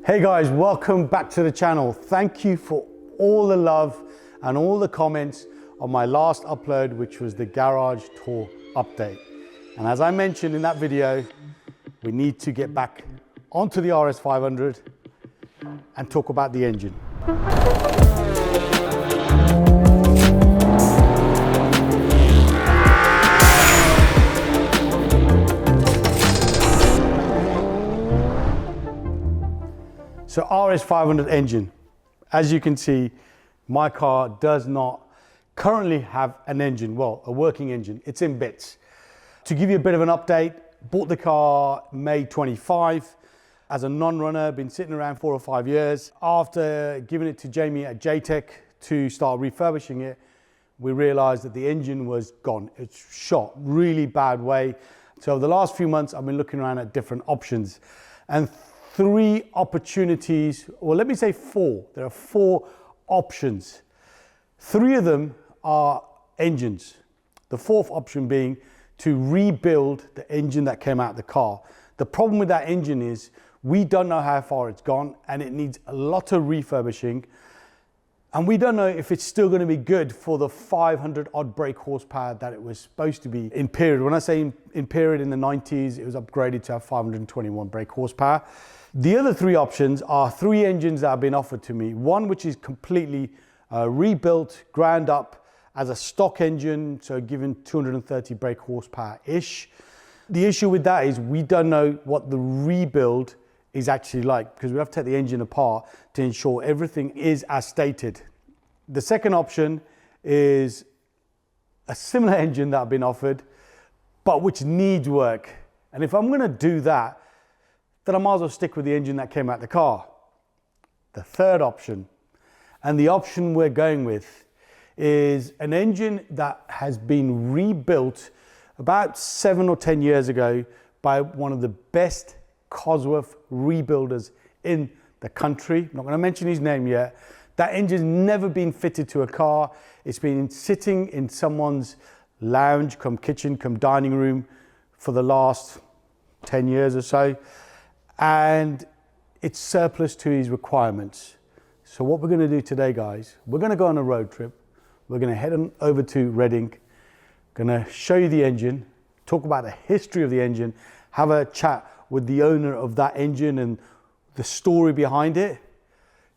Hey guys, welcome back to the channel. Thank you for all the love and all the comments on my last upload, which was the garage tour update. And as I mentioned in that video, we need to get back onto the RS500 and talk about the engine. So RS500 engine, as you can see, my car does not currently have an engine, well, a working engine, it's in bits. To give you a bit of an update, bought the car May 25 as a non-runner, been sitting around 4 or 5 years. After giving it to Jamie at J-Tech to start refurbishing it, we realized that the engine was gone. It's shot really bad way. So the last few months, I've been looking around at different options and 3 opportunities, or let me say 4. There are 4 options. 3 of them are engines. The 4th option being to rebuild the engine that came out of the car. The problem with that engine is we don't know how far it's gone and it needs a lot of refurbishing. And we don't know if it's still going to be good for the 500 odd brake horsepower that it was supposed to be in period. When I say in period, in the 90s, it was upgraded to have 521 brake horsepower. The other 3 options are 3 engines that have been offered to me. One which is completely rebuilt, ground up as a stock engine, so given 230 brake horsepower-ish. The issue with that is we don't know what the rebuild is actually like, because we have to take the engine apart to ensure everything is as stated. The second option is a similar engine that I've been offered, but which needs work. And if I'm gonna do that, then I might as well stick with the engine that came out the car. The third option, and the option we're going with, is an engine that has been rebuilt about 7 or 10 years ago by one of the best Cosworth rebuilders in the country. I'm not going to mention his name yet. That engine's never been fitted to a car. It's been sitting in someone's lounge, come kitchen, come dining room for the last 10 years or so. And it's surplus to his requirements. So what we're going to do today, guys, we're going to go on a road trip. We're going to head on over to Reading, going to show you the engine, talk about the history of the engine, have a chat with the owner of that engine and the story behind it.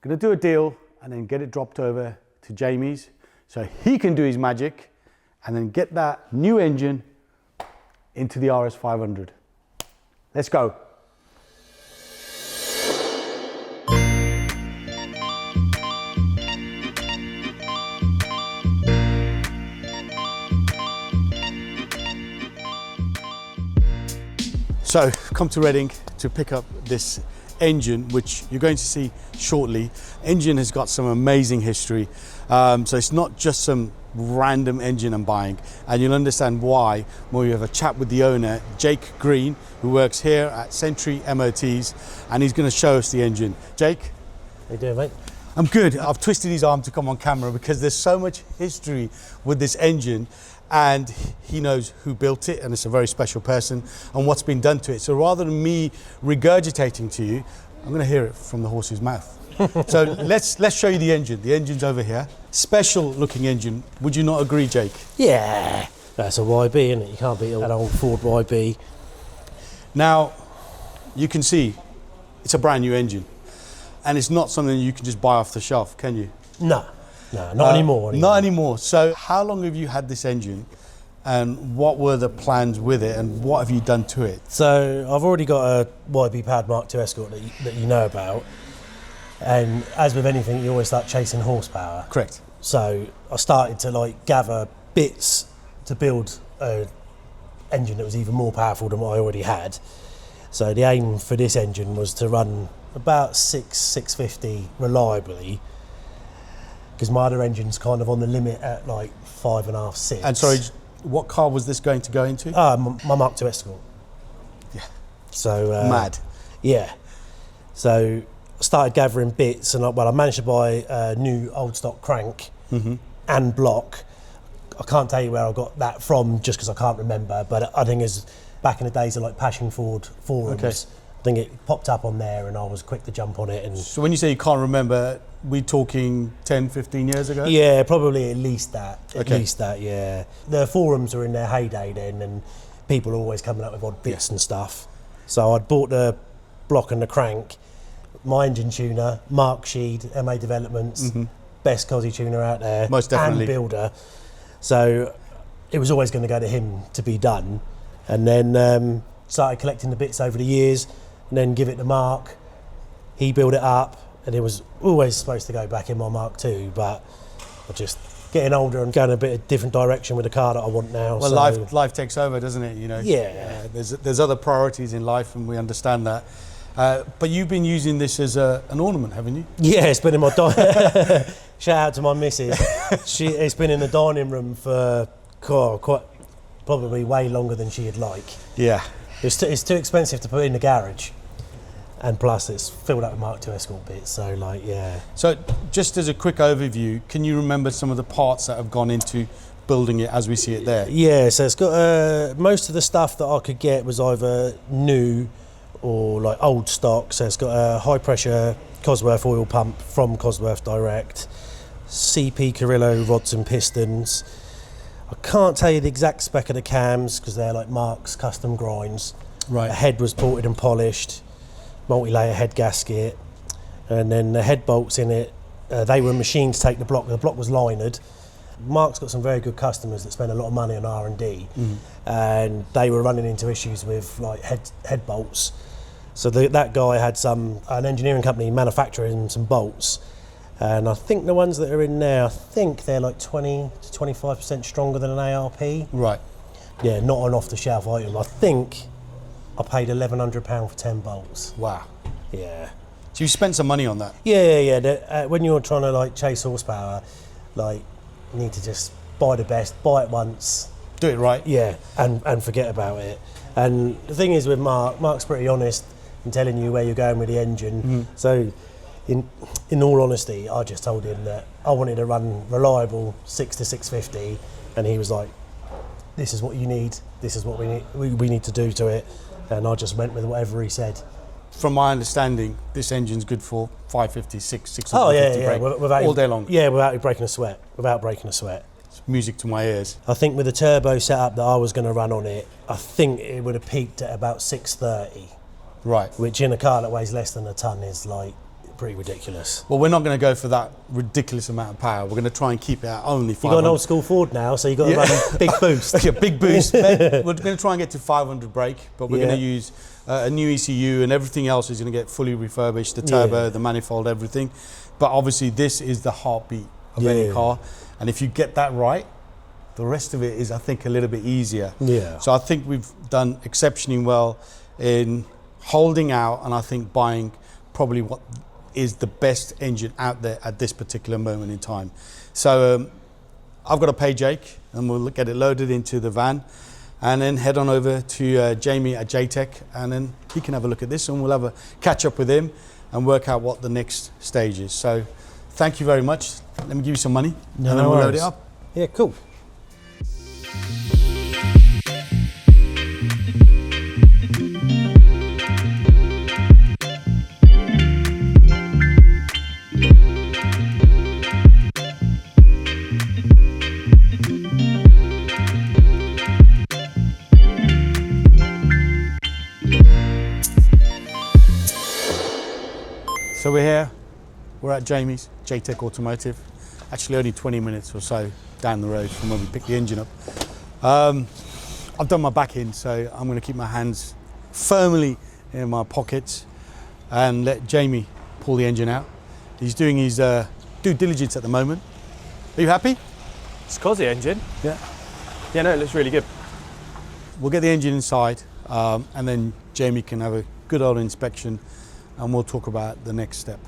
Going to do a deal and then get it dropped over to Jamie's so he can do his magic and then get that new engine into the RS500. Let's go. So, come to Reading to pick up this engine, which you're going to see shortly. Engine has got some amazing history. So it's not just some random engine I'm buying, and you'll understand why when we have a chat with the owner, Jake Green, who works here at Century MOTs, and he's going to show us the engine. Jake? How you doing, mate? I'm good. I've twisted his arm to come on camera because there's so much history with this engine, and he knows who built it, and it's a very special person, and what's been done to it. So rather than me regurgitating to you, I'm going to hear it from the horse's mouth. So let's show you the engine. The engine's over here. Special looking engine. Would you not agree, Jake? Yeah, that's a YB, isn't it? You can't beat an old Ford YB. Now, you can see it's a brand new engine, and it's not something you can just buy off the shelf, can you? No, not anymore. Not anymore. So how long have you had this engine, and what were the plans with it, and what have you done to it? So I've already got a YB powered Mark II Escort that you know about, and as with anything, you always start chasing horsepower. Correct. So I started to gather bits to build an engine that was even more powerful than what I already had. So the aim for this engine was to run about 650 reliably, because my other engine's kind of on the limit at 5.5, 6. And sorry, what car was this going to go into? My Mark II Escort. Yeah. So mad. Yeah. So I started gathering bits, and I managed to buy a new old stock crank and block. I can't tell you where I got that from, just because I can't remember. But I think it's back in the days of Passion Ford forums. Okay. think it popped up on there and I was quick to jump on it. And So when you say you can't remember, we talking 10, 15 years ago? yeah, probably at least that. At Okay. least that, yeah. The forums were in their heyday then, and people were always coming up with odd bits and stuff. So I'd bought the block and the crank, my engine tuner, Mark Shead, MA Developments, best Cosy tuner out there, Most definitely. and builder. So it was always going to go to him to be done. And then started collecting the bits over the years, and then give it to Mark. He built it up, and it was always supposed to go back in my Mark II, but I just getting older and going a bit of different direction with the car that I want now. Well, so life takes over, doesn't it? You know. Yeah. There's other priorities in life, and we understand that. But you've been using this as an ornament, haven't you? Yeah, it's been in my shout out to my missus. It's been in the dining room for quite probably way longer than she'd like. Yeah. It's too expensive to put in the garage, and plus it's filled up with Mark II Escort bits. So like, yeah. So just as a quick overview, can you remember some of the parts that have gone into building it as we see it there? Yeah, so it's got most of the stuff that I could get was either new or like old stock. So it's got a high pressure Cosworth oil pump from Cosworth Direct, CP Carrillo rods and pistons. I can't tell you the exact spec of the cams because they're like Mark's custom grinds. Right. The head was ported and polished, multi-layer head gasket, and then the head bolts in it, they were machined to take the block. The block was linered. Mark's got some very good customers that spend a lot of money on R&D, and they were running into issues with like head bolts. So that guy had an engineering company manufacturing some bolts, and I think the ones that are in there, I think they're like 20 to 25% stronger than an ARP. Right. Yeah, not an off-the-shelf item. I think I paid £1,100 for 10 bolts. Wow. Yeah. So you spent some money on that? Yeah. When you're trying to like chase horsepower, like you need to just buy the best, buy it once. Do it right. Yeah, and forget about it. And the thing is with Mark's pretty honest in telling you where you're going with the engine. So in all honesty, I just told him that I wanted to run reliable 6 to 650, and he was like, this is what you need, this is what we need to do to it, and I just went with whatever he said. From my understanding, this engine's good for 550, 650 Oh yeah, brake without all day long. Yeah, without breaking a sweat. It's music to my ears. I think with the turbo setup that I was going to run on it, I think it would have peaked at about 630, Right. which in a car that weighs less than a ton is like pretty ridiculous. Well, we're not going to go for that ridiculous amount of power. We're going to try and keep it at only 500. You got an old school Ford now, so you got to run big boost. Okay, big boost. We're going to try and get to 500 brake, but we're going to use a new ECU, and everything else is going to get fully refurbished, the turbo, the manifold, everything. But obviously this is the heartbeat of any car, and if you get that right, the rest of it is, I think, a little bit easier. Yeah. So I think we've done exceptionally well in holding out, and I think buying probably what is the best engine out there at this particular moment in time. So I've got to pay Jake, and we'll get it loaded into the van, and then head on over to Jamie at J-Tech, and then he can have a look at this, and we'll have a catch up with him and work out what the next stage is. So thank you very much. Let me give you some money, and then we'll load it up. Yeah, cool. So we're here, we're at Jamie's, J-Tech Automotive, actually only 20 minutes or so down the road from when we picked the engine up. I've done my back in, so I'm going to keep my hands firmly in my pockets and let Jamie pull the engine out. He's doing his due diligence at the moment. Are you happy? It's a Cosy engine. Yeah. Yeah, no, it looks really good. We'll get the engine inside, and then Jamie can have a good old inspection, and we'll talk about the next step.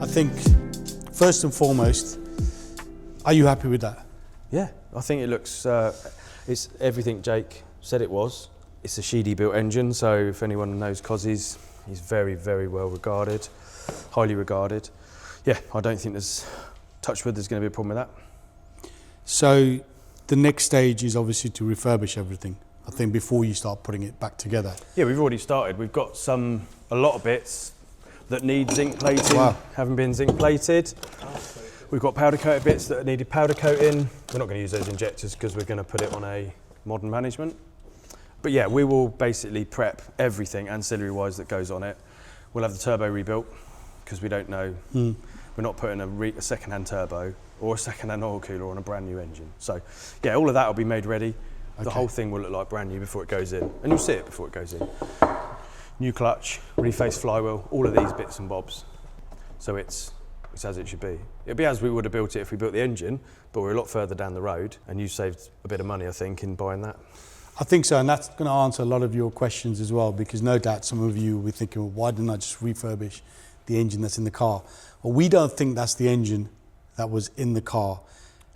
I think, first and foremost, are you happy with that? Yeah, I think it looks, it's everything Jake said it was. It's a Sheedy built engine, so if anyone knows Cosys, he's very, very well regarded, highly regarded. yeah, I don't think touch wood, there's going to be a problem with that. So the next stage is obviously to refurbish everything, I think, before you start putting it back together. Yeah, we've already started. We've got a lot of bits that need zinc plating, haven't been zinc plated. We've got powder coated bits that needed powder coating. We're not going to use those injectors because we're going to put it on a modern management. But yeah, we will basically prep everything ancillary wise that goes on it. We'll have the turbo rebuilt because we don't know. We're not putting a second-hand turbo or a second-hand oil cooler on a brand new engine. So yeah, all of that will be made ready. Okay. The whole thing will look like brand new before it goes in, and you'll see it before it goes in. New clutch, refaced flywheel, all of these bits and bobs. So it's as it should be. It'll be as we would have built it if we built the engine, but we're a lot further down the road, and you saved a bit of money, I think, in buying that. I think so, and that's going to answer a lot of your questions as well, because no doubt some of you will be thinking, well, why didn't I just refurbish the engine that's in the car? Well, we don't think that's the engine that was in the car.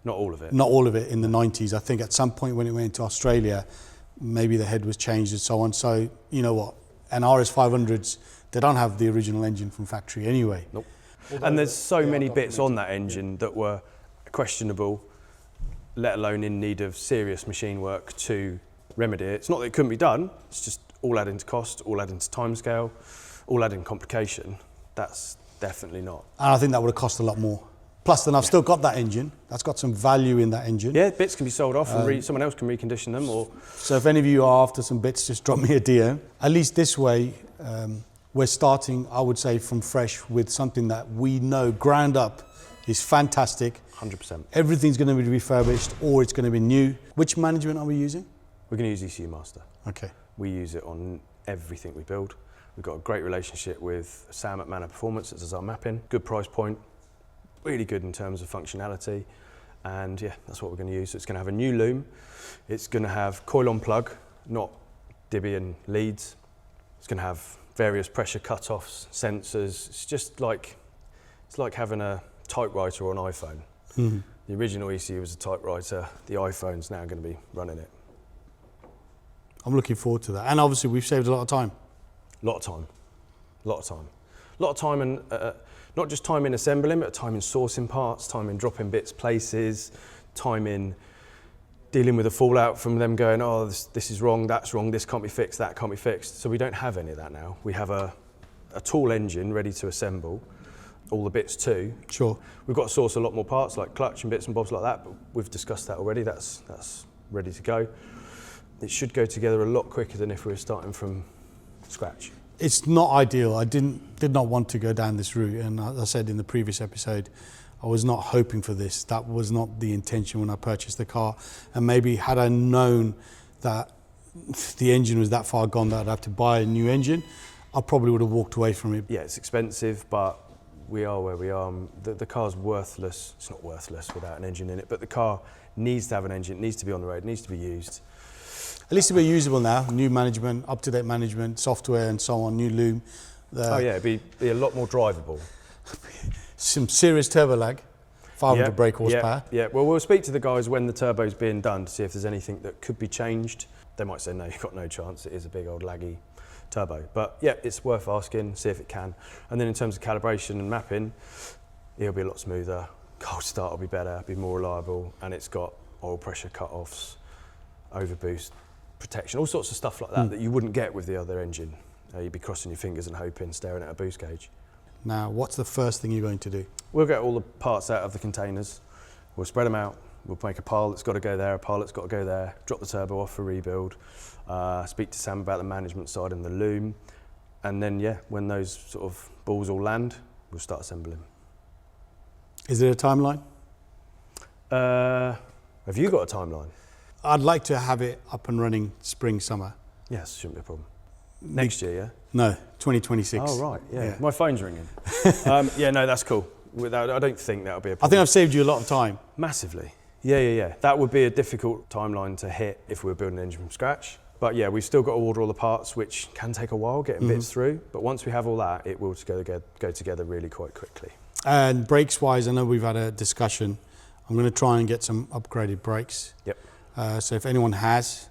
Not all of it. Not all of it in the 90s. I think at some point when it went into Australia, maybe the head was changed and so on. So, you know what, and RS500s, they don't have the original engine from factory anyway. Nope. And there's so many bits on that engine that were questionable, let alone in need of serious machine work to remedy it. It's not that it couldn't be done, it's just all adding to cost, all adding to timescale, all adding complication. That's definitely not. And I think that would have cost a lot more. Plus, then I've still got that engine. That's got some value in that engine. Yeah, bits can be sold off and someone else can recondition them. Or so if any of you are after some bits, just drop me a DM. At least this way, we're starting, I would say, from fresh with something that we know ground up is fantastic. 100%. Everything's going to be refurbished or it's going to be new. Which management are we using? We're going to use ECU Master. Okay. We use it on everything we build. We've got a great relationship with Sam at Manor Performance that does our mapping. Good price point, really good in terms of functionality. And yeah, that's what we're going to use. So it's going to have a new loom. It's going to have coil-on plug, not Dibby and leads. It's going to have various pressure cut-offs, sensors. It's just like, it's like having a typewriter or an iPhone. Mm-hmm. The original ECU was a typewriter. The iPhone's now going to be running it. I'm looking forward to that. And obviously we've saved a lot of time. A lot of time. A lot of time. A lot of time, and not just time in assembling, but time in sourcing parts, time in dropping bits places, time in dealing with the fallout from them going, oh, this is wrong, that's wrong, this can't be fixed, that can't be fixed. So we don't have any of that now. We have a tool engine ready to assemble, all the bits too. Sure. We've got to source a lot more parts like clutch and bits and bobs like that, but we've discussed that already. That's ready to go. It should go together a lot quicker than if we were starting from scratch. It's not ideal. I did not want to go down this route, and as I said in the previous episode, I was not hoping for this. That was not the intention when I purchased the car. And maybe had I known that the engine was that far gone that I'd have to buy a new engine, I probably would have walked away from it. Yeah, it's expensive, but we are where we are. The car's worthless. It's not worthless without an engine in it, but the car needs to have an engine. It needs to be on the road. It needs to be used. At least it'll be usable now. New management, up-to-date management, software and so on, new loom. Oh yeah, it'd be a lot more drivable. Some serious turbo lag, 500 brake horsepower. Yeah, well, we'll speak to the guys when the turbo's being done to see if there's anything that could be changed. They might say, no, you've got no chance. It is a big old laggy turbo. But yeah, it's worth asking, see if it can. And then in terms of calibration and mapping, it'll be a lot smoother. Cold start will be better, be more reliable, and it's got oil pressure cut-offs, overboost protection, all sorts of stuff like that that you wouldn't get with the other engine. You'd be crossing your fingers and hoping, staring at a boost gauge. Now, what's the first thing you're going to do? We'll get all the parts out of the containers. We'll spread them out. We'll make a pile that's got to go there, a pile that's got to go there, drop the turbo off for rebuild, speak to Sam about the management side and the loom. And then, yeah, when those sort of balls all land, we'll start assembling. Is there a timeline? Have you got a timeline? I'd like to have it up and running spring, summer. Yes, shouldn't be a problem. Next year, yeah? No, 2026. Oh, right, yeah. My phone's ringing. Yeah, no, that's cool. I don't think that'll be a problem. I think I've saved you a lot of time. Massively. Yeah. That would be a difficult timeline to hit if we were building an engine from scratch. But yeah, we've still got to order all the parts, which can take a while getting bits through. But once we have all that, it will go together really quite quickly. And brakes-wise, I know we've had a discussion. I'm going to try and get some upgraded brakes. Yep. So if anyone has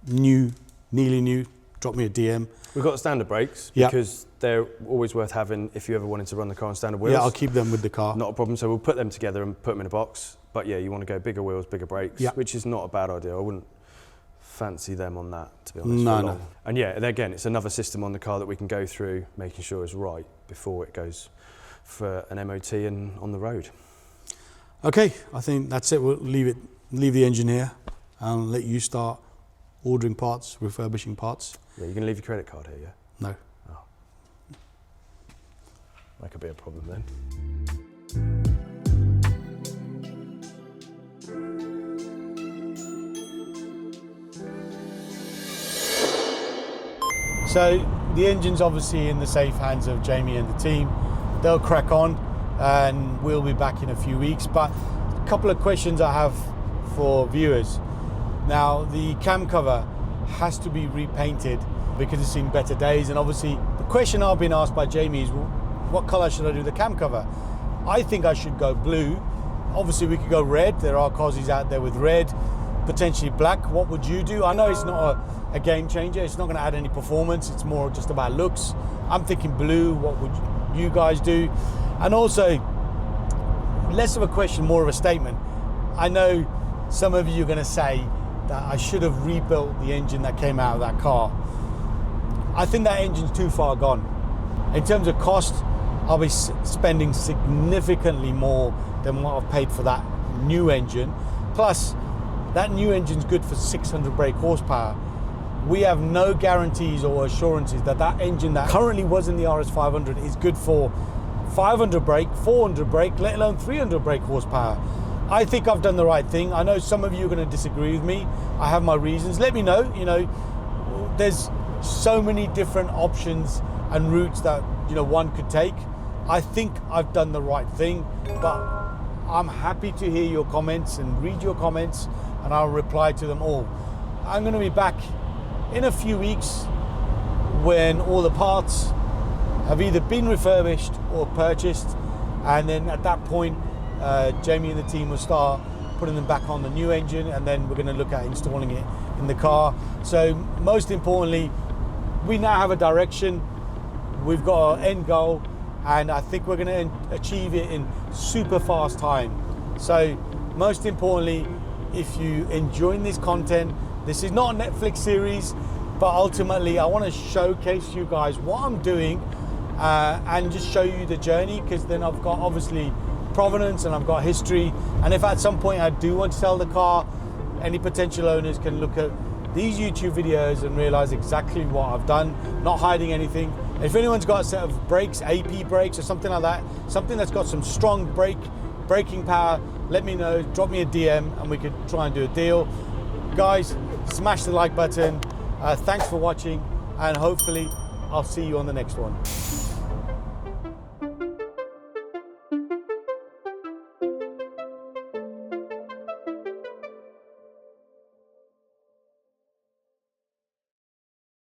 nearly new drop me a DM. We've got the standard brakes Yeah. because they're always worth having if you ever wanted to run the car on standard wheels. Yeah, I'll keep them with the car. Not a problem. So we'll put them together and put them in a box. But yeah, you want to go bigger wheels, bigger brakes, Yeah. which is not a bad idea. I wouldn't fancy them on that, to be honest. No, for no. long. And yeah, and again, it's another system on the car that we can go through, making sure it's right before it goes for an MOT and on the road. Okay, I think that's it. We'll leave the engine here and let you start ordering parts, refurbishing parts. Yeah, you're going to leave your credit card here, yeah? No. Oh. That could be a problem then. So the engine's obviously in the safe hands of Jamie and the team. They'll crack on and we'll be back in a few weeks. But a couple of questions I have for viewers. Now, the cam cover has to be repainted because it's seen better days. And obviously the question I've been asked by Jamie is, what color should I do the cam cover? I think I should go blue. Obviously we could go red. There are Cosys out there with red, potentially black. What would you do? I know it's not a game changer. It's not going to add any performance. It's more just about looks. I'm thinking blue. What would you guys do? And also, less of a question, more of a statement. I know some of you are going to say that I should have rebuilt the engine that came out of that car. I think that engine's too far gone. In terms of cost, I'll be spending significantly more than what I've paid for that new engine. Plus, that new engine's good for 600 brake horsepower. We have no guarantees or assurances that that engine that currently was in the RS500 is good for 500 brake, 400 brake, let alone 300 brake horsepower. I think I've done the right thing. I know some of you are going to disagree with me. I have my reasons. Let me know. You know, there's so many different options and routes that, you know, one could take. I think I've done the right thing, but I'm happy to hear your comments and read your comments, and I'll reply to them all. I'm going to be back in a few weeks when all the parts have either been refurbished or purchased, and then at that point Jamie and the team will start putting them back on the new engine, and then we're going to look at installing it in the car. So most importantly, we now have a direction, we've got our end goal, and I think we're going to achieve it in super fast time. So most importantly, if you enjoying this content, this is not a Netflix series, but ultimately I want to showcase you guys what I'm doing and just show you the journey, because then I've got obviously provenance and I've got history, and if at some point I do want to sell the car, any potential owners can look at these YouTube videos and realize exactly what I've done, not hiding anything. If anyone's got a set of brakes, AP brakes or something like that, something that's got some strong braking power, let me know, drop me a DM and we could try and do a deal. Guys, smash the like button. Thanks for watching, and hopefully I'll see you on the next one.